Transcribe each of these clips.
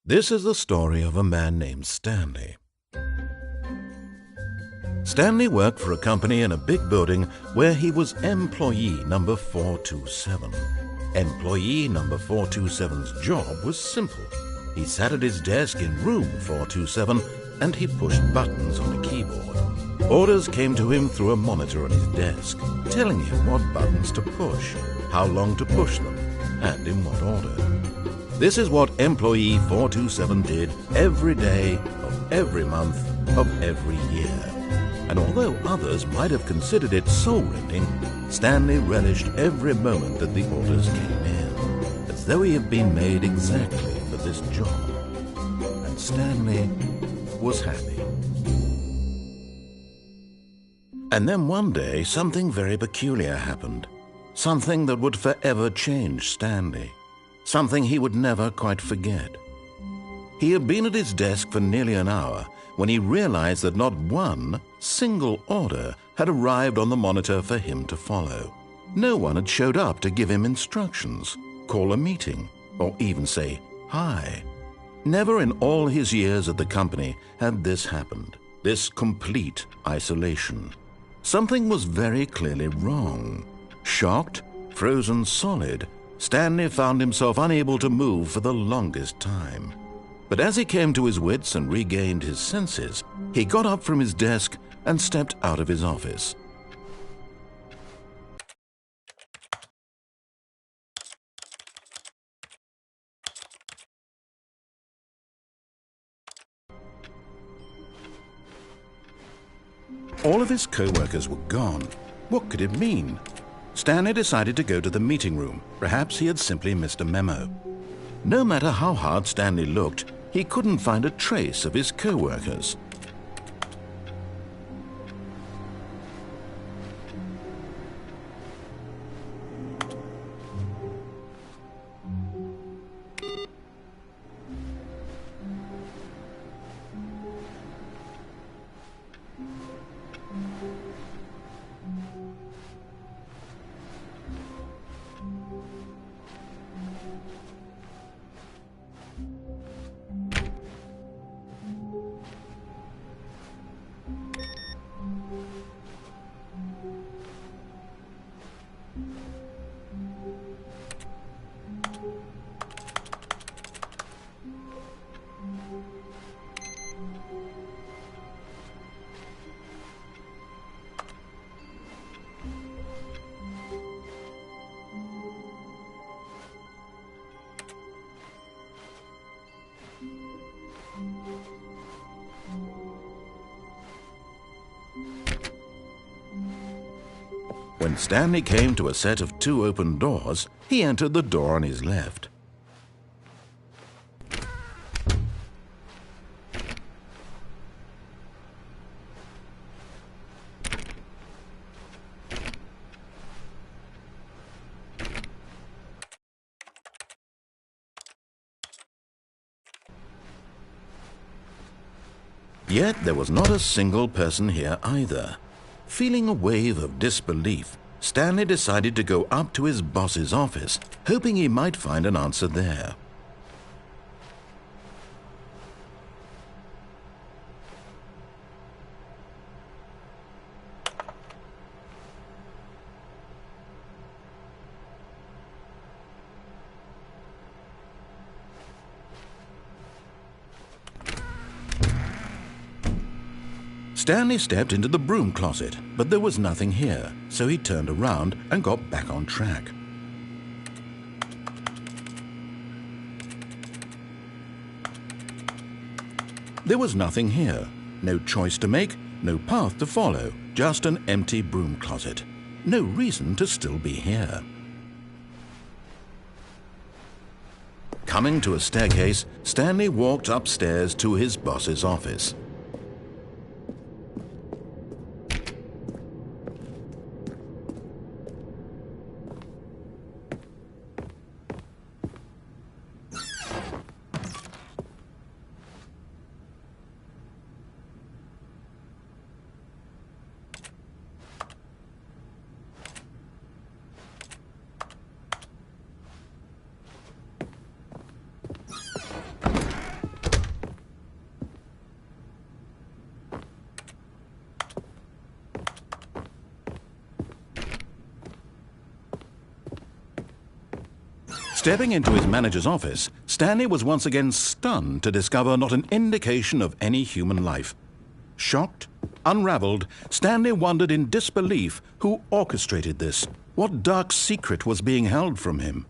This is the story of a man named Stanley. Stanley worked for a company in a big building where he was employee number 427. Employee number 427's job was simple. He sat at his desk in room 427 and he pushed buttons on a keyboard. Orders came to him through a monitor on his desk, telling him what buttons to push, how long to push them, and in what order. This is what employee 427 did every day of every month of every year. And although others might have considered it soul-rending, Stanley relished every moment that the orders came in, as though he had been made exactly for this job. And Stanley was happy. And then one day, something very peculiar happened. Something that would forever change Stanley. Something he would never quite forget. He had been at his desk for nearly an hour when he realized that not one single order had arrived on the monitor for him to follow. No one had showed up to give him instructions, call a meeting, or even say hi. Never in all his years at the company had this happened, this complete isolation. Something was very clearly wrong. Shocked, frozen solid, Stanley found himself unable to move for the longest time. But as he came to his wits and regained his senses, he got up from his desk and stepped out of his office. All of his co-workers were gone. What could it mean? Stanley decided to go to the meeting room. Perhaps he had simply missed a memo. No matter how hard Stanley looked, he couldn't find a trace of his co-workers. When Stanley came to a set of 2 open doors, he entered the door on his left. Yet there was not a single person here either. Feeling a wave of disbelief, Stanley decided to go up to his boss's office, hoping he might find an answer there. Stanley stepped into the broom closet, but there was nothing here, so he turned around and got back on track. There was nothing here, no choice to make, no path to follow, just an empty broom closet. No reason to still be here. Coming to a staircase, Stanley walked upstairs to his boss's office. Stepping into his manager's office, Stanley was once again stunned to discover not an indication of any human life. Shocked, unraveled, Stanley wondered in disbelief who orchestrated this, what dark secret was being held from him.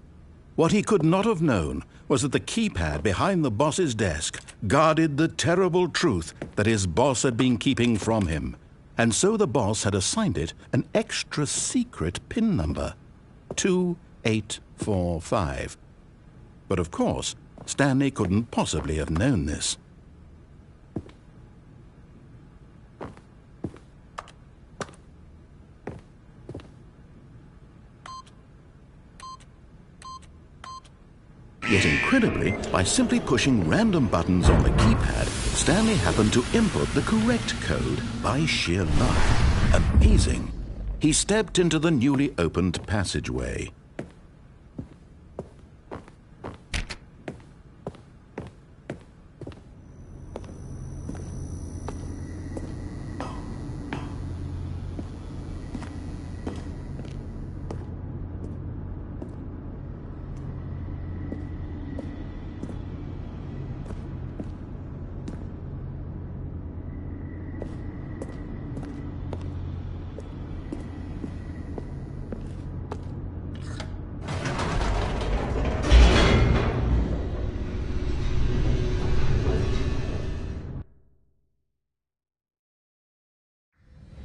What he could not have known was that the keypad behind the boss's desk guarded the terrible truth that his boss had been keeping from him, and so the boss had assigned it an extra secret PIN number, 2845. But of course, Stanley couldn't possibly have known this. Yet incredibly, by simply pushing random buttons on the keypad, Stanley happened to input the correct code by sheer luck. Amazing. He stepped into the newly opened passageway.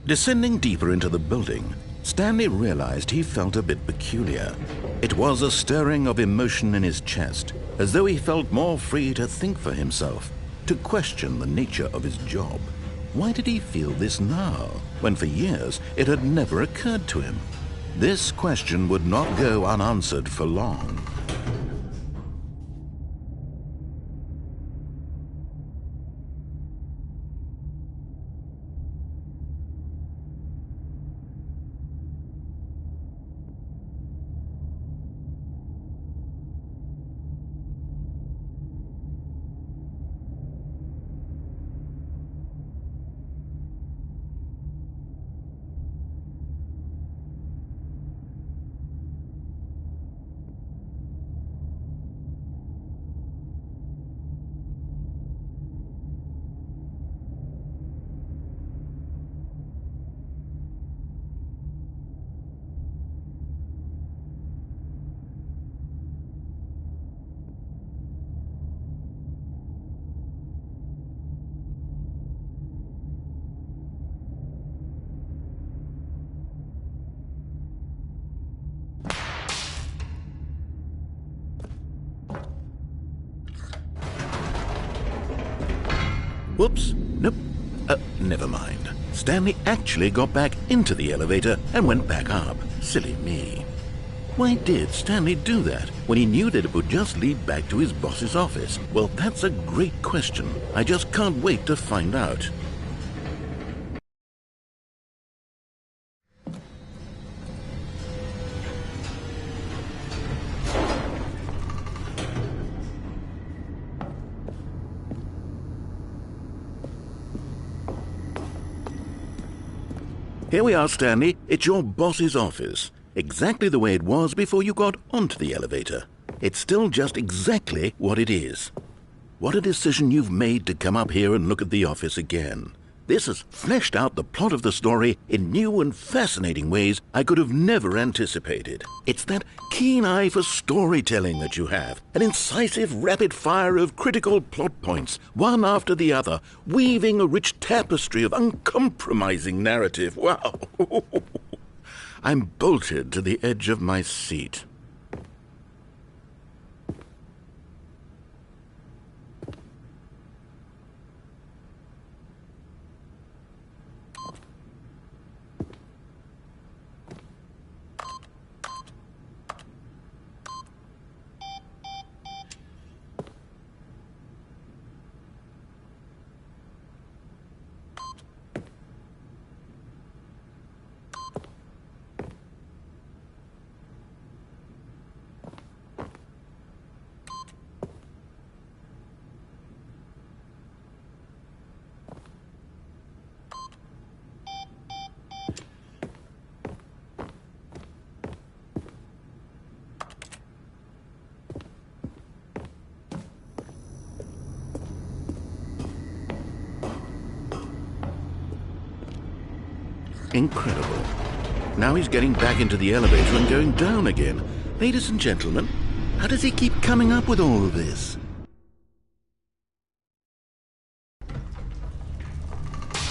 Descending deeper into the building, Stanley realized he felt a bit peculiar. It was a stirring of emotion in his chest, as though he felt more free to think for himself, to question the nature of his job. Why did he feel this now, when for years it had never occurred to him? This question would not go unanswered for long. Whoops, nope, never mind. Stanley actually got back into the elevator and went back up. Silly me. Why did Stanley do that when he knew that it would just lead back to his boss's office? Well, that's a great question. I just can't wait to find out. Here we are, Stanley. It's your boss's office. Exactly the way it was before you got onto the elevator. It's still just exactly what it is. What a decision you've made to come up here and look at the office again. This has fleshed out the plot of the story in new and fascinating ways I could have never anticipated. It's that keen eye for storytelling that you have, an incisive rapid fire of critical plot points, one after the other, weaving a rich tapestry of uncompromising narrative. Wow! I'm bolted to the edge of my seat. Incredible. Now he's getting back into the elevator and going down again. Ladies and gentlemen, how does he keep coming up with all of this?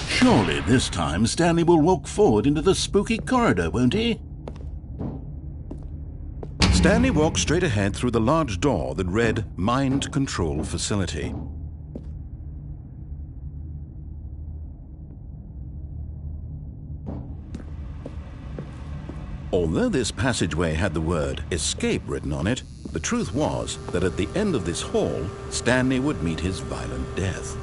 Surely this time Stanley will walk forward into the spooky corridor, won't he? Stanley walked straight ahead through the large door that read Mind Control Facility. Although this passageway had the word escape written on it, the truth was that at the end of this hall, Stanley would meet his violent death.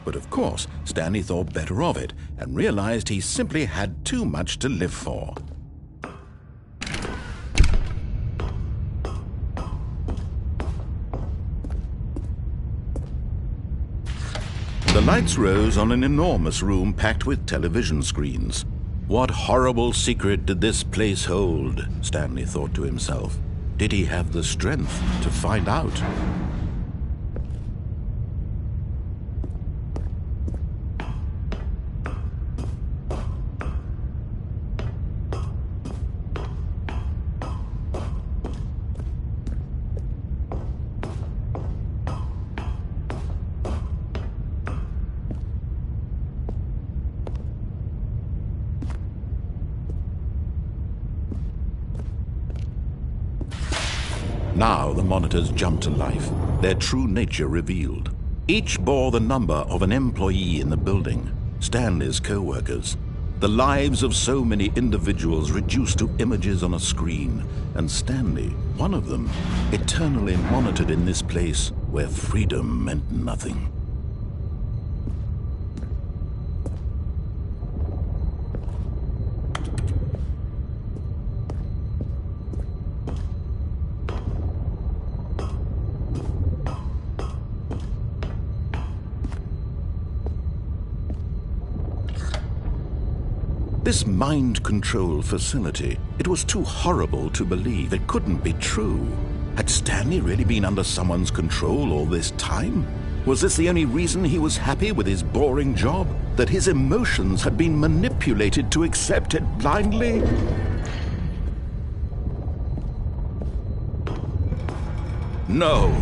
But of course, Stanley thought better of it and realized he simply had too much to live for. The lights rose on an enormous room packed with television screens. What horrible secret did this place hold? Stanley thought to himself. Did he have the strength to find out? Now the monitors jumped to life, their true nature revealed. Each bore the number of an employee in the building, Stanley's co-workers. The lives of so many individuals reduced to images on a screen, and Stanley, one of them, eternally monitored in this place where freedom meant nothing. This mind control facility, it was too horrible to believe. It couldn't be true. Had Stanley really been under someone's control all this time? Was this the only reason he was happy with his boring job? That his emotions had been manipulated to accept it blindly? No,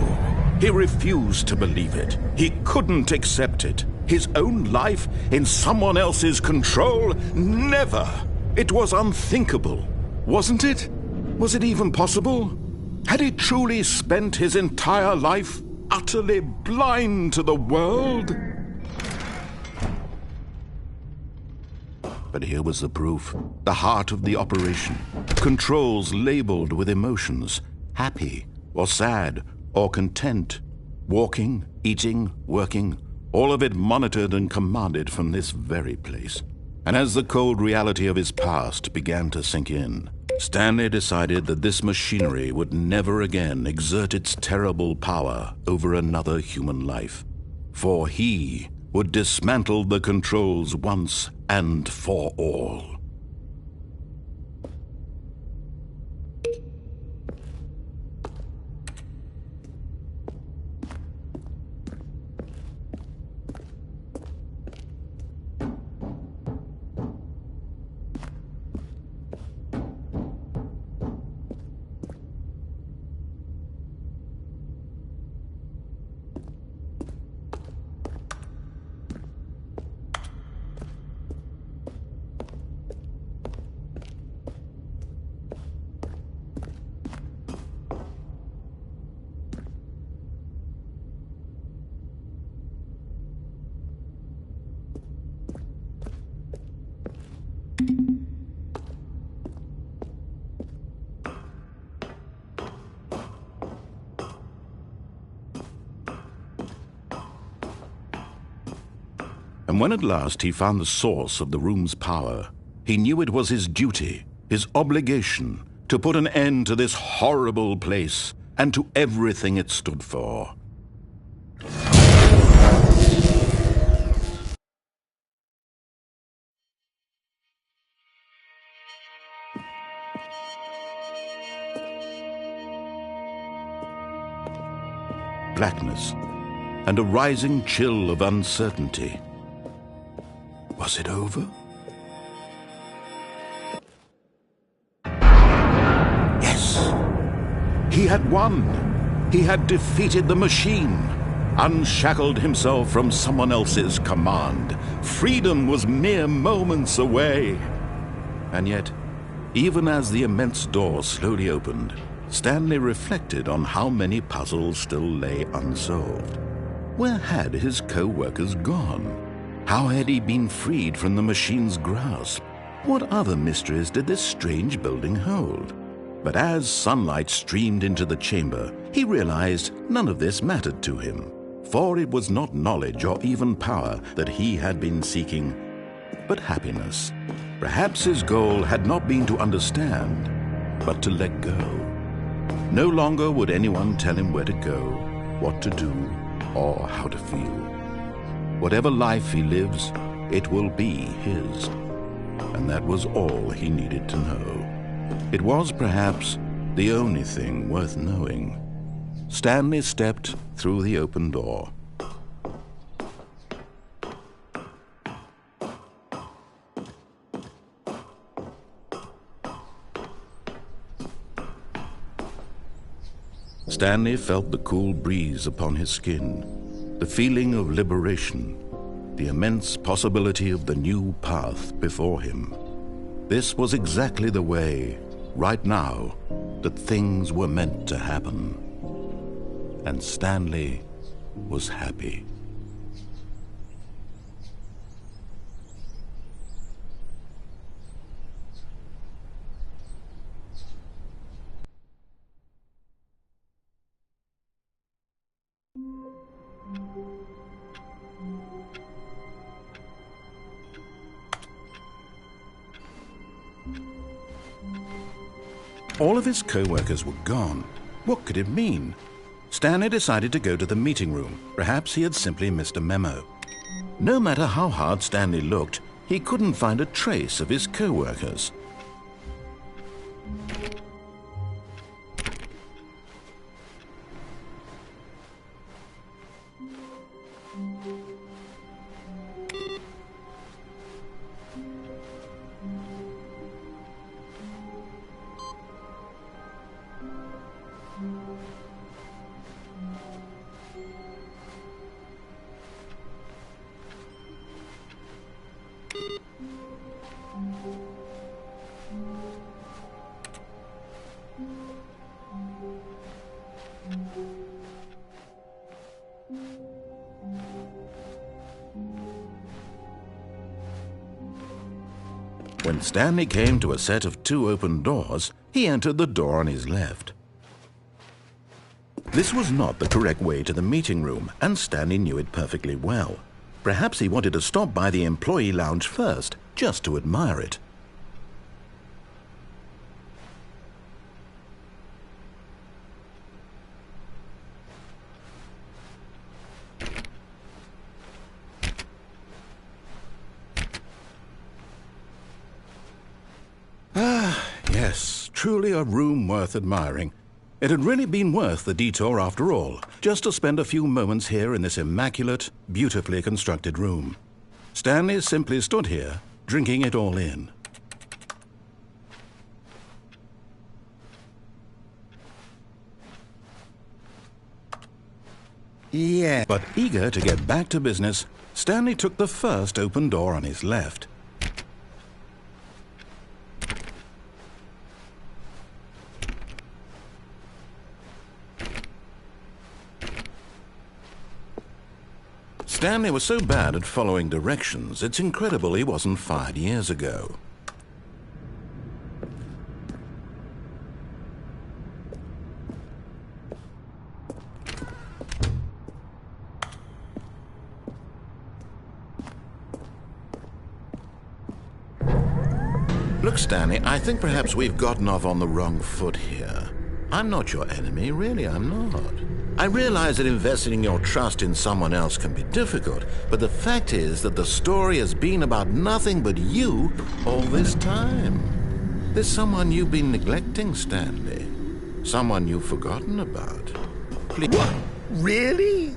he refused to believe it. He couldn't accept it. His own life in someone else's control? Never! It was unthinkable, wasn't it? Was it even possible? Had he truly spent his entire life utterly blind to the world? But here was the proof, the heart of the operation. Controls labeled with emotions, happy or sad or content, walking, eating, working, all of it monitored and commanded from this very place. And as the cold reality of his past began to sink in, Stanley decided that this machinery would never again exert its terrible power over another human life. For he would dismantle the controls once and for all. And when at last he found the source of the room's power, he knew it was his duty, his obligation, to put an end to this horrible place and to everything it stood for. Blackness and a rising chill of uncertainty. Was it over? Yes! He had won! He had defeated the machine! Unshackled himself from someone else's command. Freedom was mere moments away. And yet, even as the immense door slowly opened, Stanley reflected on how many puzzles still lay unsolved. Where had his co-workers gone? How had he been freed from the machine's grasp? What other mysteries did this strange building hold? But as sunlight streamed into the chamber, he realized none of this mattered to him, for it was not knowledge or even power that he had been seeking, but happiness. Perhaps his goal had not been to understand, but to let go. No longer would anyone tell him where to go, what to do, or how to feel. Whatever life he lives, it will be his. And that was all he needed to know. It was perhaps the only thing worth knowing. Stanley stepped through the open door. Stanley felt the cool breeze upon his skin, the feeling of liberation, the immense possibility of the new path before him. This was exactly the way, right now, that things were meant to happen. And Stanley was happy. All of his co-workers were gone. What could it mean? Stanley decided to go to the meeting room. Perhaps he had simply missed a memo. No matter how hard Stanley looked, he couldn't find a trace of his co-workers. When Stanley came to a set of 2 open doors, he entered the door on his left. This was not the correct way to the meeting room, and Stanley knew it perfectly well. Perhaps he wanted to stop by the employee lounge first, just to admire it. Yes, truly a room worth admiring. It had really been worth the detour after all, just to spend a few moments here in this immaculate, beautifully constructed room. Stanley simply stood here, drinking it all in. Yeah. But eager to get back to business, Stanley took the first open door on his left. Stanley was so bad at following directions, it's incredible he wasn't fired years ago. Look, Stanley, I think perhaps we've gotten off on the wrong foot here. I'm not your enemy, really, I'm not. I realize that investing your trust in someone else can be difficult, but the fact is that the story has been about nothing but you all this time. There's someone you've been neglecting, Stanley. Someone you've forgotten about. Please. What? Really?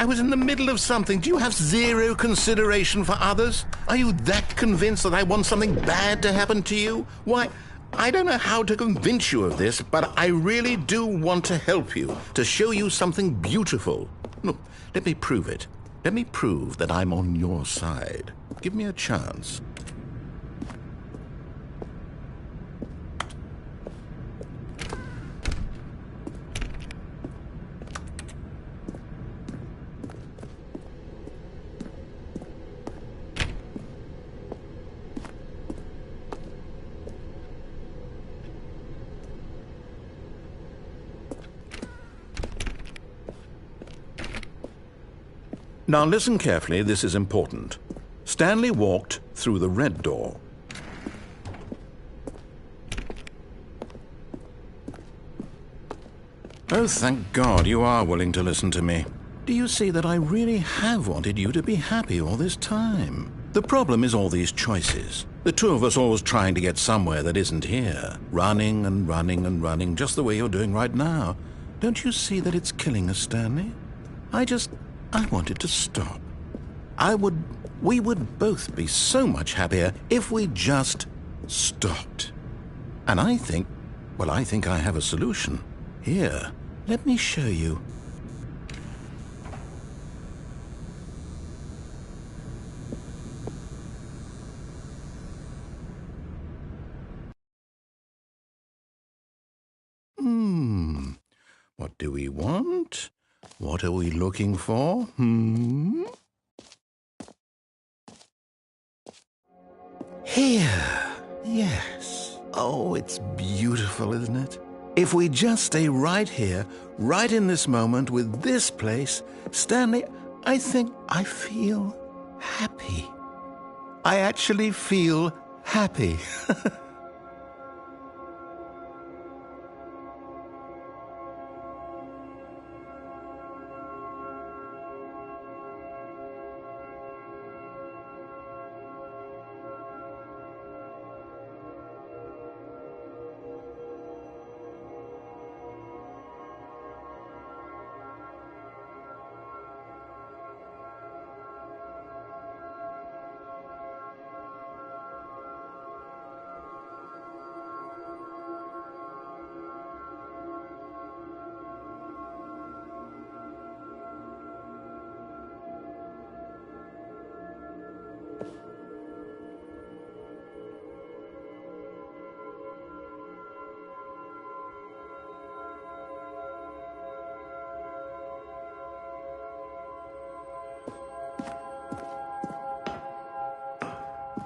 I was in the middle of something. Do you have zero consideration for others? Are you that convinced that I want something bad to happen to you? Why, I don't know how to convince you of this, but I really do want to help you, to show you something beautiful. Look, let me prove it. Let me prove that I'm on your side. Give me a chance. Now listen carefully, this is important. Stanley walked through the red door. Oh, thank God you are willing to listen to me. Do you see that I really have wanted you to be happy all this time? The problem is all these choices. The two of us always trying to get somewhere that isn't here. Running and running and running, just the way you're doing right now. Don't you see that it's killing us, Stanley? I wanted to stop. We would both be so much happier if we just stopped. And I think I have a solution. Here, let me show you. What do we want? What are we looking for? Here. Yes. Oh, it's beautiful, isn't it? If we just stay right here, right in this moment with this place, Stanley, I think I feel happy. I actually feel happy.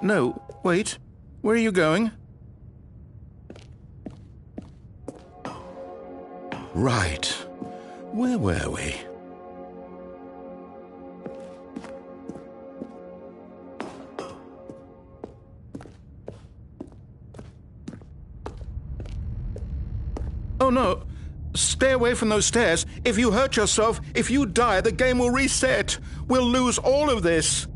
No, wait. Where are you going? Right. Where were we? Oh no! Stay away from those stairs. If you hurt yourself, if you die, the game will reset. We'll lose all of this.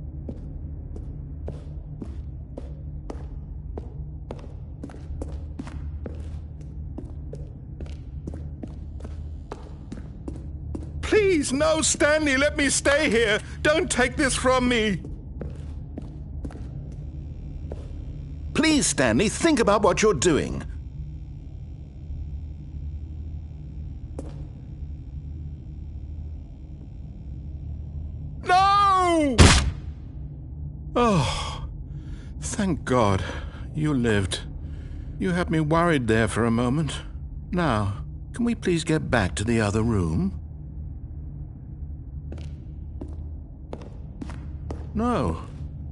Please, no, Stanley, let me stay here. Don't take this from me. Please, Stanley, think about what you're doing. No! Oh, thank God you lived. You had me worried there for a moment. Now, can we please get back to the other room? No.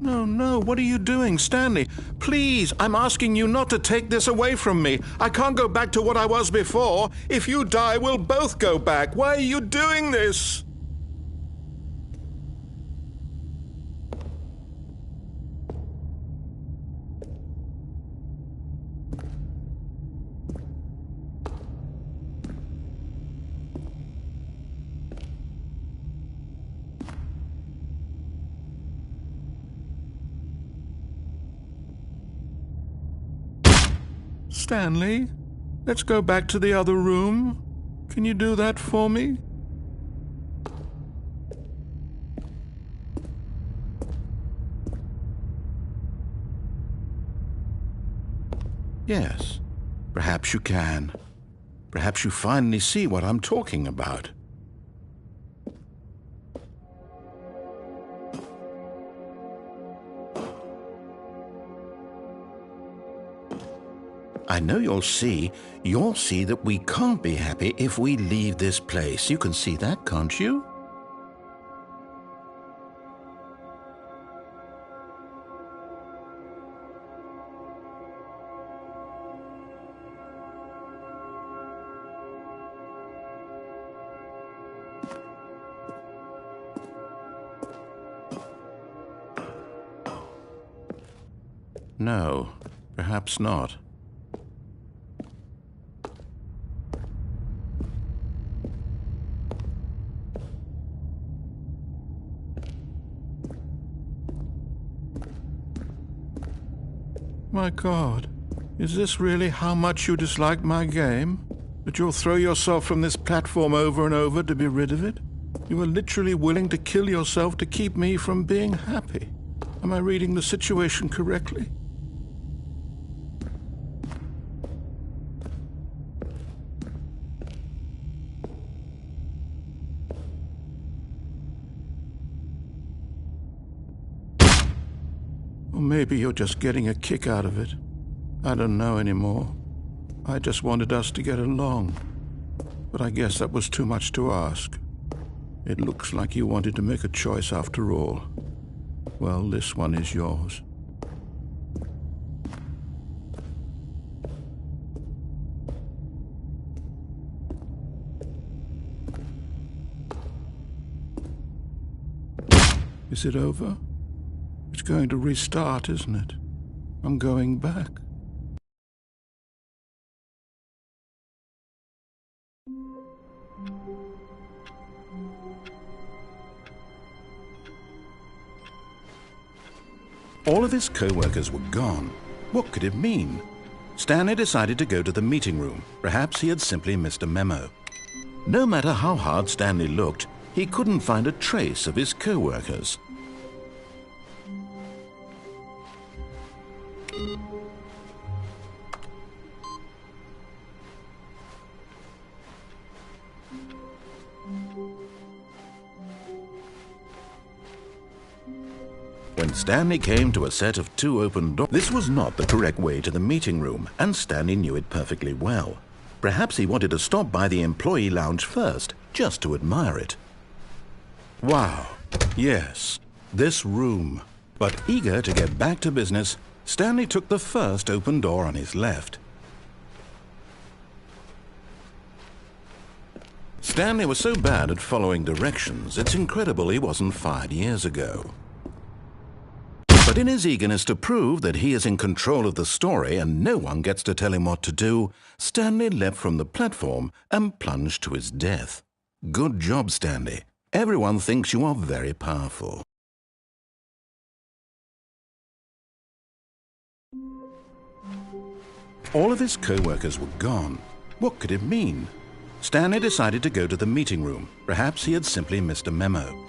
No, what are you doing, Stanley? Please, I'm asking you not to take this away from me. I can't go back to what I was before. If you die, we'll both go back. Why are you doing this? Stanley, let's go back to the other room. Can you do that for me? Yes, perhaps you can. Perhaps you finally see what I'm talking about. I know you'll see that we can't be happy if we leave this place. You can see that, can't you? No, perhaps not. My God, is this really how much you dislike my game? That you'll throw yourself from this platform over and over to be rid of it? You are literally willing to kill yourself to keep me from being happy. Am I reading the situation correctly? Or maybe you're just getting a kick out of it. I don't know anymore. I just wanted us to get along. But I guess that was too much to ask. It looks like you wanted to make a choice after all. Well, this one is yours. Is it over? It's going to restart, isn't it? I'm going back. All of his co-workers were gone. What could it mean? Stanley decided to go to the meeting room. Perhaps he had simply missed a memo. No matter how hard Stanley looked, he couldn't find a trace of his co-workers. When Stanley came to a set of 2 open doors, this was not the correct way to the meeting room, and Stanley knew it perfectly well. Perhaps he wanted to stop by the employee lounge first, just to admire it. Wow, yes, this room. But eager to get back to business, Stanley took the first open door on his left. Stanley was so bad at following directions, it's incredible he wasn't fired years ago. But in his eagerness to prove that he is in control of the story and no one gets to tell him what to do, Stanley leapt from the platform and plunged to his death. Good job, Stanley. Everyone thinks you are very powerful. All of his co-workers were gone. What could it mean? Stanley decided to go to the meeting room. Perhaps he had simply missed a memo.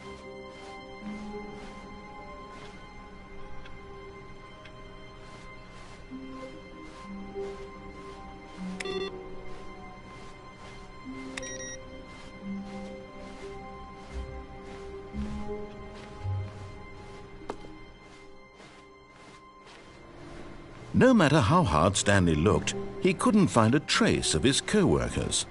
No matter how hard Stanley looked, he couldn't find a trace of his co-workers.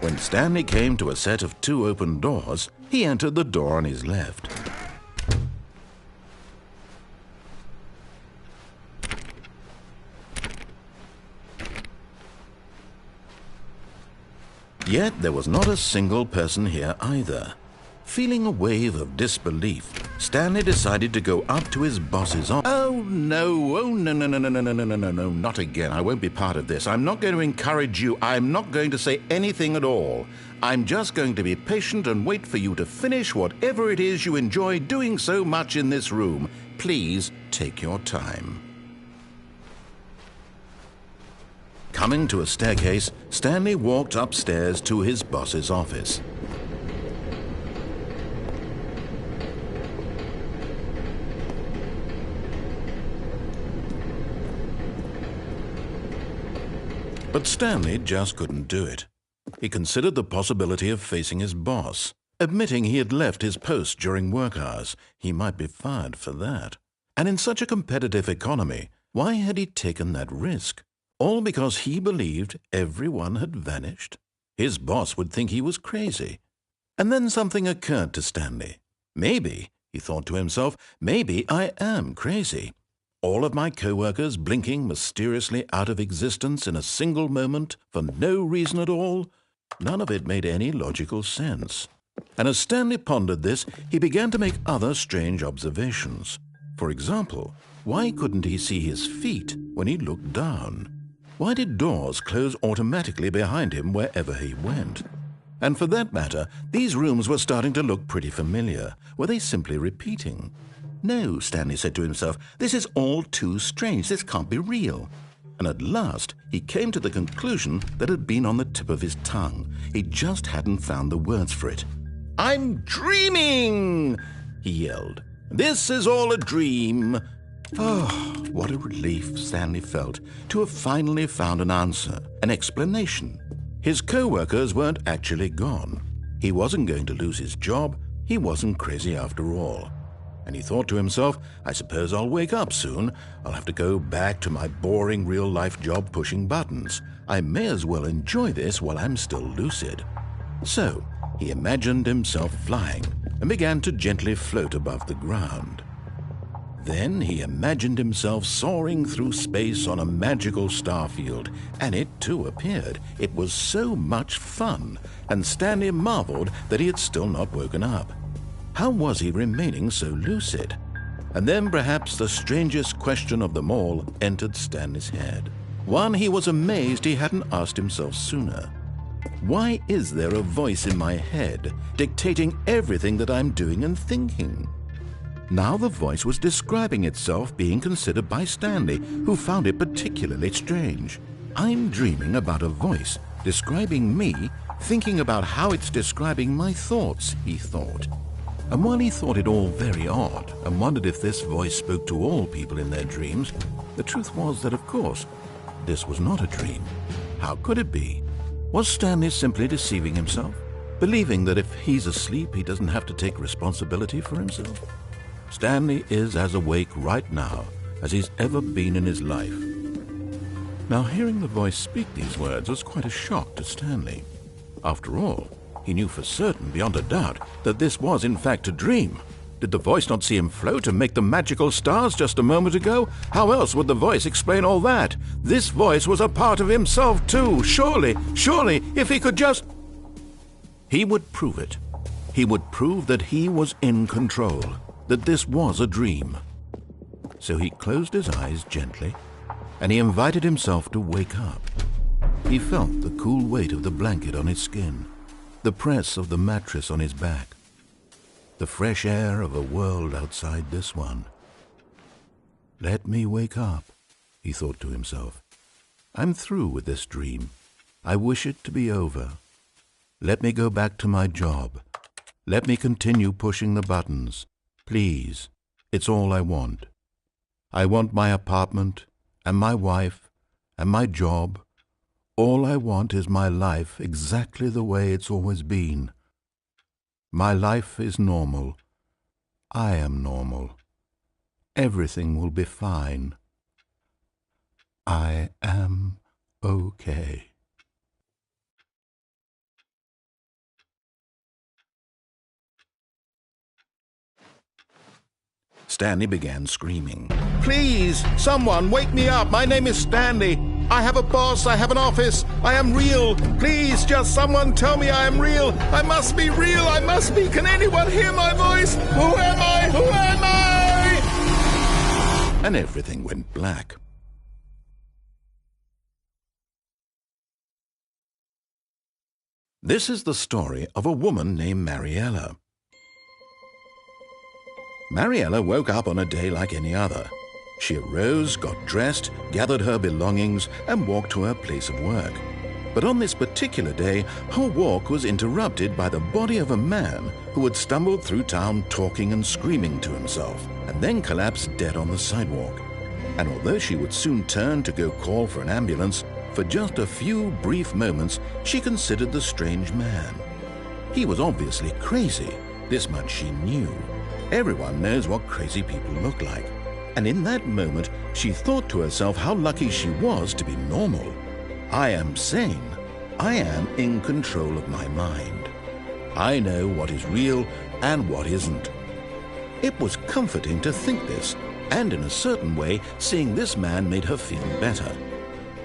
When Stanley came to a set of 2 open doors, he entered the door on his left. Yet there was not a single person here either. Feeling a wave of disbelief, Stanley decided to go up to his boss's office. Oh no, no, not again. I won't be part of this. I'm not going to encourage you. I'm not going to say anything at all. I'm just going to be patient and wait for you to finish whatever it is you enjoy doing so much in this room. Please take your time. Coming to a staircase, Stanley walked upstairs to his boss's office. But Stanley just couldn't do it. He considered the possibility of facing his boss. Admitting he had left his post during work hours, he might be fired for that. And in such a competitive economy, why had he taken that risk? All because he believed everyone had vanished? His boss would think he was crazy. And then something occurred to Stanley. Maybe, he thought to himself, maybe I am crazy. All of my co-workers blinking mysteriously out of existence in a single moment for no reason at all? None of it made any logical sense. And as Stanley pondered this, he began to make other strange observations. For example, why couldn't he see his feet when he looked down? Why did doors close automatically behind him wherever he went? And for that matter, these rooms were starting to look pretty familiar. Were they simply repeating? No, Stanley said to himself, this is all too strange. This can't be real. And at last, he came to the conclusion that had been on the tip of his tongue. He just hadn't found the words for it. I'm dreaming, he yelled. This is all a dream. Oh, what a relief Stanley felt to have finally found an answer, an explanation. His co-workers weren't actually gone. He wasn't going to lose his job. He wasn't crazy after all. And he thought to himself, I suppose I'll wake up soon. I'll have to go back to my boring real-life job pushing buttons. I may as well enjoy this while I'm still lucid. So he imagined himself flying and began to gently float above the ground. Then he imagined himself soaring through space on a magical starfield, and it too appeared. It was so much fun, and Stanley marveled that he had still not woken up. How was he remaining so lucid? And then perhaps the strangest question of them all entered Stanley's head. One he was amazed he hadn't asked himself sooner. Why is there a voice in my head dictating everything that I'm doing and thinking? Now the voice was describing itself being considered by Stanley, who found it particularly strange. I'm dreaming about a voice describing me, thinking about how it's describing my thoughts, he thought. And while he thought it all very odd and wondered if this voice spoke to all people in their dreams, the truth was that, of course, this was not a dream. How could it be? Was Stanley simply deceiving himself, believing that if he's asleep, he doesn't have to take responsibility for himself? Stanley is as awake right now as he's ever been in his life. Now, hearing the voice speak these words was quite a shock to Stanley. After all, he knew for certain, beyond a doubt, that this was in fact a dream. Did the voice not see him float and make the magical stars just a moment ago? How else would the voice explain all that? This voice was a part of himself too. Surely, if he could just... He would prove it. He would prove that he was in control, that this was a dream. So he closed his eyes gently, and he invited himself to wake up. He felt the cool weight of the blanket on his skin, the press of the mattress on his back, the fresh air of a world outside this one. Let me wake up, he thought to himself. I'm through with this dream. I wish it to be over. Let me go back to my job. Let me continue pushing the buttons. Please, it's all I want. I want my apartment and my wife and my job. All I want is my life exactly the way it's always been. My life is normal. I am normal. Everything will be fine. I am okay. Stanley began screaming. Please, someone, wake me up. My name is Stanley. I have a boss. I have an office. I am real. Please, just someone tell me I am real. I must be real. I must be. Can anyone hear my voice? Who am I? Who am I? And everything went black. This is the story of a woman named Mariella. Mariella woke up on a day like any other. She arose, got dressed, gathered her belongings, and walked to her place of work. But on this particular day, her walk was interrupted by the body of a man who had stumbled through town talking and screaming to himself, and then collapsed dead on the sidewalk. And although she would soon turn to go call for an ambulance, for just a few brief moments she considered the strange man. He was obviously crazy, this much she knew. Everyone knows what crazy people look like. And in that moment, she thought to herself how lucky she was to be normal. I am sane. I am in control of my mind. I know what is real and what isn't. It was comforting to think this, and in a certain way, seeing this man made her feel better.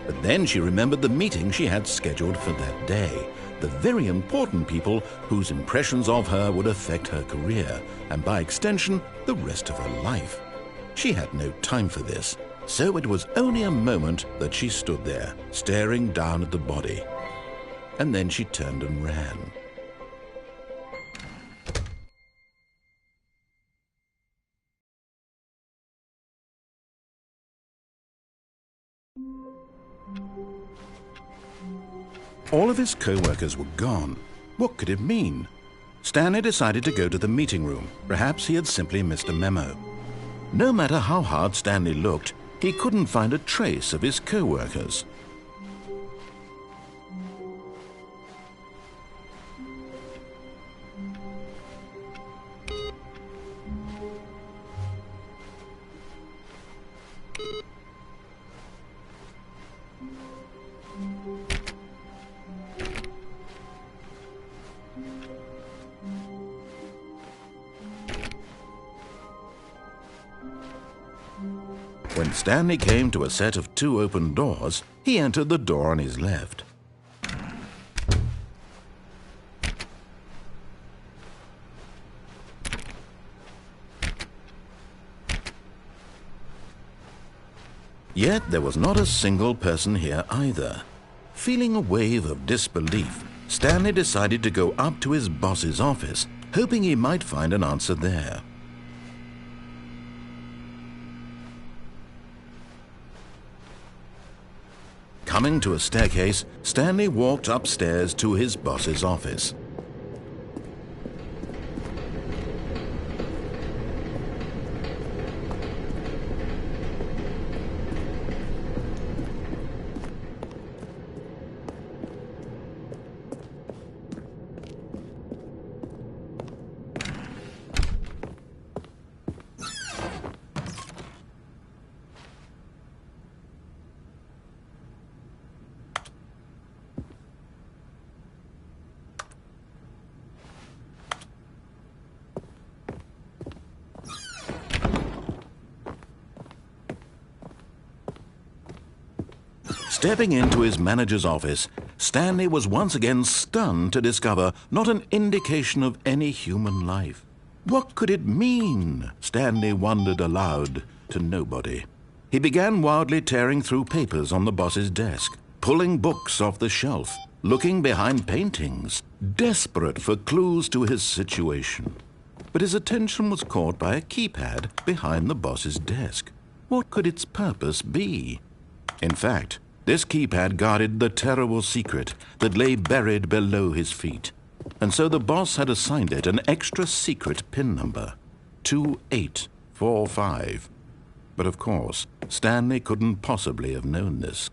But then she remembered the meeting she had scheduled for that day, the very important people whose impressions of her would affect her career, and by extension, the rest of her life. She had no time for this, so it was only a moment that she stood there, staring down at the body. And then she turned and ran. All of his co-workers were gone. What could it mean? Stanley decided to go to the meeting room. Perhaps he had simply missed a memo. No matter how hard Stanley looked, he couldn't find a trace of his co-workers. When Stanley came to a set of 2 open doors, he entered the door on his left. Yet there was not a single person here either. Feeling a wave of disbelief, Stanley decided to go up to his boss's office, hoping he might find an answer there. Coming to a staircase, Stanley walked upstairs to his boss's office. Stepping into his manager's office, Stanley was once again stunned to discover not an indication of any human life. What could it mean? Stanley wondered aloud to nobody. He began wildly tearing through papers on the boss's desk, pulling books off the shelf, looking behind paintings, desperate for clues to his situation. But his attention was caught by a keypad behind the boss's desk. What could its purpose be? In fact, this keypad guarded the terrible secret that lay buried below his feet. And so the boss had assigned it an extra secret PIN number, 2845. But of course, Stanley couldn't possibly have known this.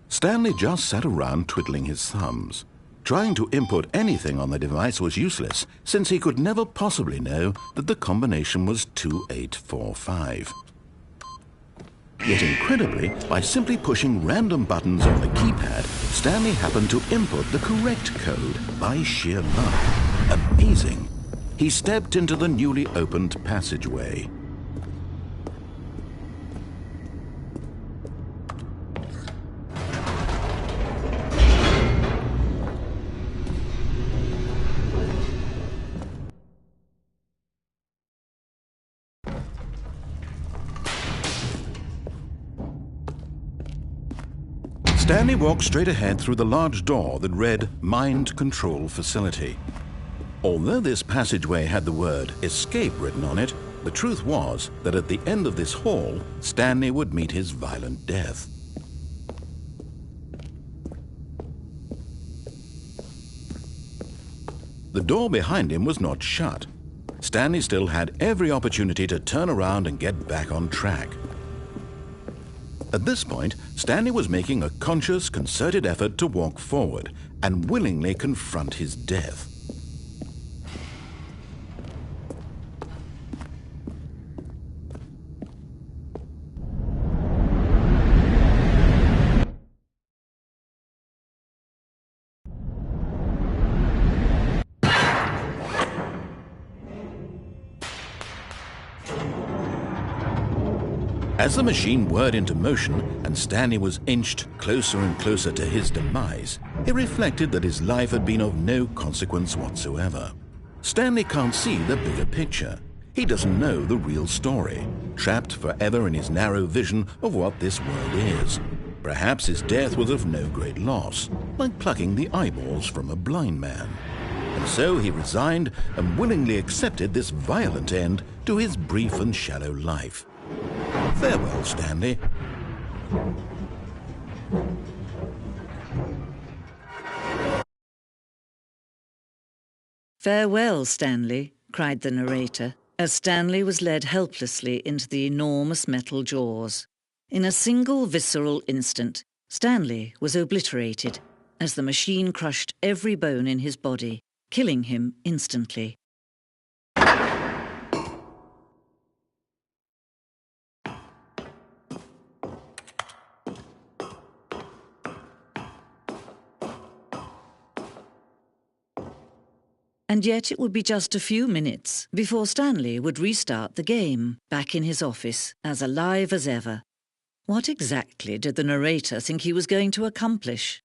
Stanley just sat around twiddling his thumbs. Trying to input anything on the device was useless, since he could never possibly know that the combination was 2845. Yet incredibly, by simply pushing random buttons on the keypad, Stanley happened to input the correct code by sheer luck. Amazing! He stepped into the newly opened passageway. Stanley walked straight ahead through the large door that read Mind Control Facility. Although this passageway had the word escape written on it, the truth was that at the end of this hall, Stanley would meet his violent death. The door behind him was not shut. Stanley still had every opportunity to turn around and get back on track. At this point, Stanley was making a conscious, concerted effort to walk forward and willingly confront his death. As the machine whirred into motion and Stanley was inched closer and closer to his demise, he reflected that his life had been of no consequence whatsoever. Stanley can't see the bigger picture. He doesn't know the real story, trapped forever in his narrow vision of what this world is. Perhaps his death was of no great loss, like plucking the eyeballs from a blind man. And so he resigned and willingly accepted this violent end to his brief and shallow life. Farewell, Stanley. "Farewell, Stanley," cried the narrator, as Stanley was led helplessly into the enormous metal jaws. In a single visceral instant, Stanley was obliterated as the machine crushed every bone in his body, killing him instantly. And yet it would be just a few minutes before Stanley would restart the game, back in his office, as alive as ever. What exactly did the narrator think he was going to accomplish?